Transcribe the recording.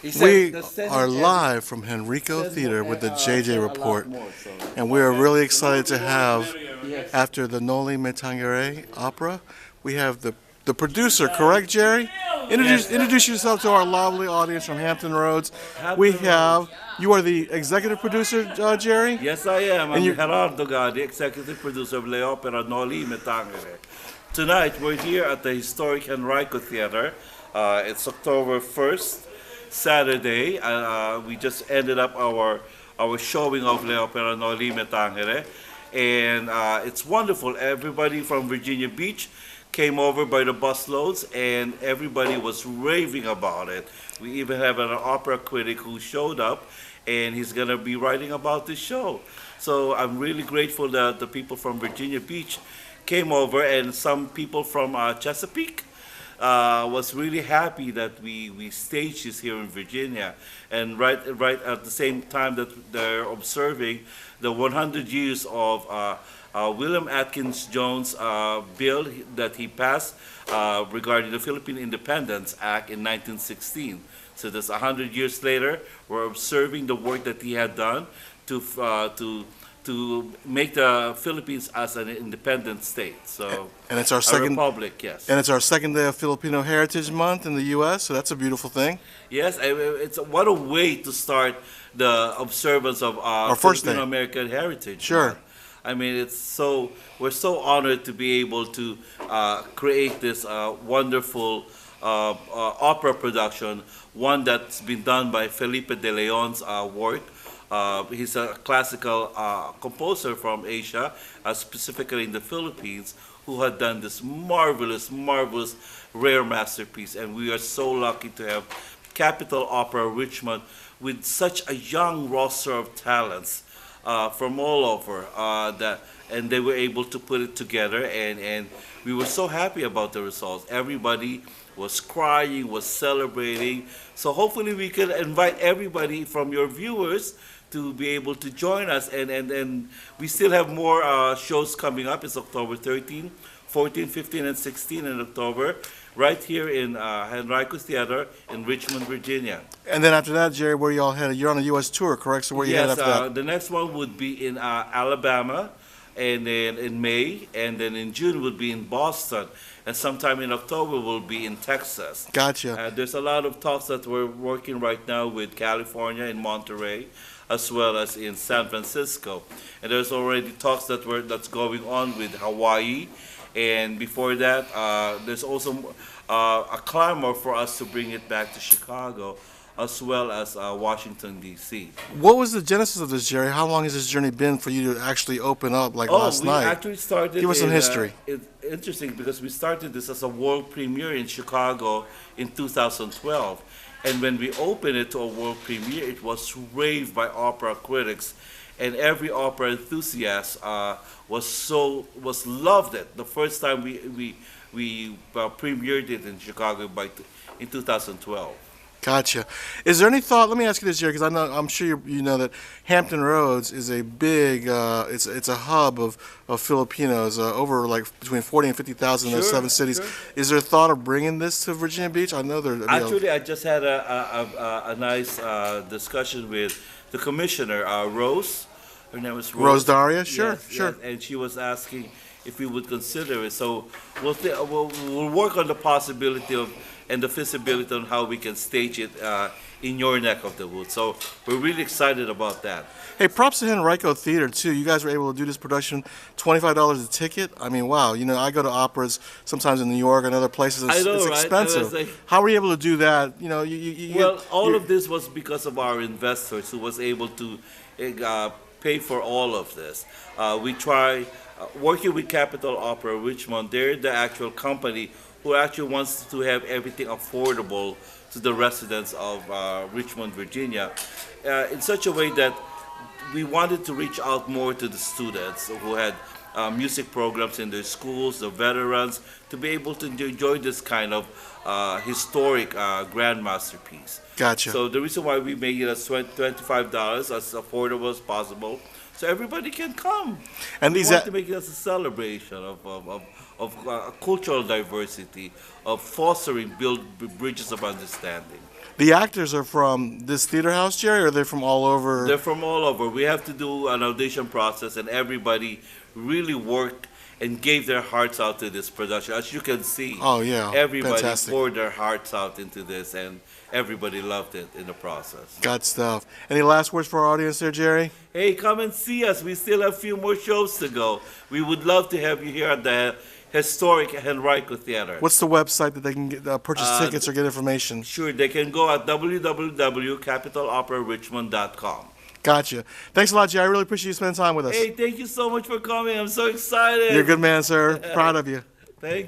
We are live from Henrico Theater with the JJ Report, and we are really excited to have, after the Noli opera, we have the producer, correct, Jerry? Introduce yourself to our lovely audience from Hampton Roads. You are the executive producer, Jerry? Yes, I am. I'm Gerardo Gaddis, executive producer of Le Opera Noli. Tonight, we're here at the historic Enrico Theater. It's October 1st, Saturday. We just ended up our showing of Le Opera Noli Me Tangere. And it's wonderful. Everybody from Virginia Beach came over by the busloads, and everybody was raving about it. We even have an opera critic who showed up, and he's going to be writing about this show. So I'm really grateful that the people from Virginia Beach came over, and some people from Chesapeake was really happy that we staged this here in Virginia. And right at the same time that they're observing the 100 years of William Atkins Jones bill that he passed regarding the Philippine Independence Act in 1916. So that's 100 years later, we're observing the work that he had done to make the Philippines as an independent state. So, and it's our second republic, yes. And it's our second day of Filipino Heritage Month in the U.S., so that's a beautiful thing. Yes, what a way to start the observance of our Filipino American Heritage. Sure. Month. I mean, we're so honored to be able to create this wonderful opera production, one that's been done by Felipe de Leon's work. He's a classical composer from Asia, specifically in the Philippines, who had done this marvelous, marvelous, rare masterpiece. And we are so lucky to have Capitol Opera Richmond with such a young roster of talents from all over, and they were able to put it together, and we were so happy about the results. Everybody was crying, was celebrating. So hopefully we can invite everybody from your viewers to be able to join us, and we still have more shows coming up. It's October 13, 14, 15, and 16 in October, right here in Henrico Theater in Richmond, Virginia. And then after that, Jerry, where y'all headed? You're on a U.S. tour, correct? So where you headed after that? The next one would be in Alabama, and then in May, and then in June would be in Boston, and sometime in October will be in Texas. Gotcha. There's a lot of talks that we're working right now with California in Monterey, as well as in San Francisco, and there's already talks that's going on with Hawaii, and before that, there's also a clamor for us to bring it back to Chicago, as well as Washington, D.C. What was the genesis of this, Jerry? How long has this journey been for you to actually open up last night? We actually started. Give us some history. It's interesting because we started this as a world premiere in Chicago in 2012. And when we opened it to a world premiere, it was raved by opera critics, and every opera enthusiast loved it. The first time we premiered it in Chicago in 2012. Gotcha. Is there any thought? Let me ask you this, Jerry, because I'm sure you know that Hampton Roads is a big, it's a hub of Filipinos, over between 40 and 50,000 in those 7 cities. Sure. Is there a thought of bringing this to Virginia Beach? I know there. Actually, I just had a nice discussion with the commissioner, Rose. Her name is Rose Daria. Sure, yes, sure. Yes, and she was asking if we would consider it. So we'll work on the possibility and the feasibility on how we can stage it in your neck of the woods. So we're really excited about that. Hey, props to Henrico Theater, too. You guys were able to do this production, $25 a ticket. I mean, wow. You know, I go to operas sometimes in New York and other places. It's expensive. How were you able to do that? You know, all of this was because of our investors who was able to pay for all of this. We try working with Capitol Opera Richmond. They're the actual company who actually wants to have everything affordable to the residents of Richmond, Virginia, in such a way that we wanted to reach out more to the students who had music programs in their schools, the veterans, to be able to enjoy this kind of historic grand masterpiece. Gotcha. So the reason why we made it as $25, as affordable as possible, so everybody can come. And we want to make it as a celebration of cultural diversity, of fostering, build bridges of understanding. The actors are from this theater house, Jerry, or they're from all over? They're from all over. We have to do an audition process, and everybody really worked and gave their hearts out to this production. As you can see, Oh, yeah. everybody Fantastic. poured their hearts out into this, and everybody loved it in the process. Good stuff. Any last words for our audience there, Jerry? Hey, come and see us. We still have a few more shows to go. We would love to have you here at the historic Henrico Theater. What's the website that they can get, purchase tickets or get information? Sure, they can go at www.capitaloperarichmond.com. Gotcha. Thanks a lot, Jerry. I really appreciate you spending time with us. Hey, thank you so much for coming. I'm so excited. You're a good man, sir. Proud of you. Thank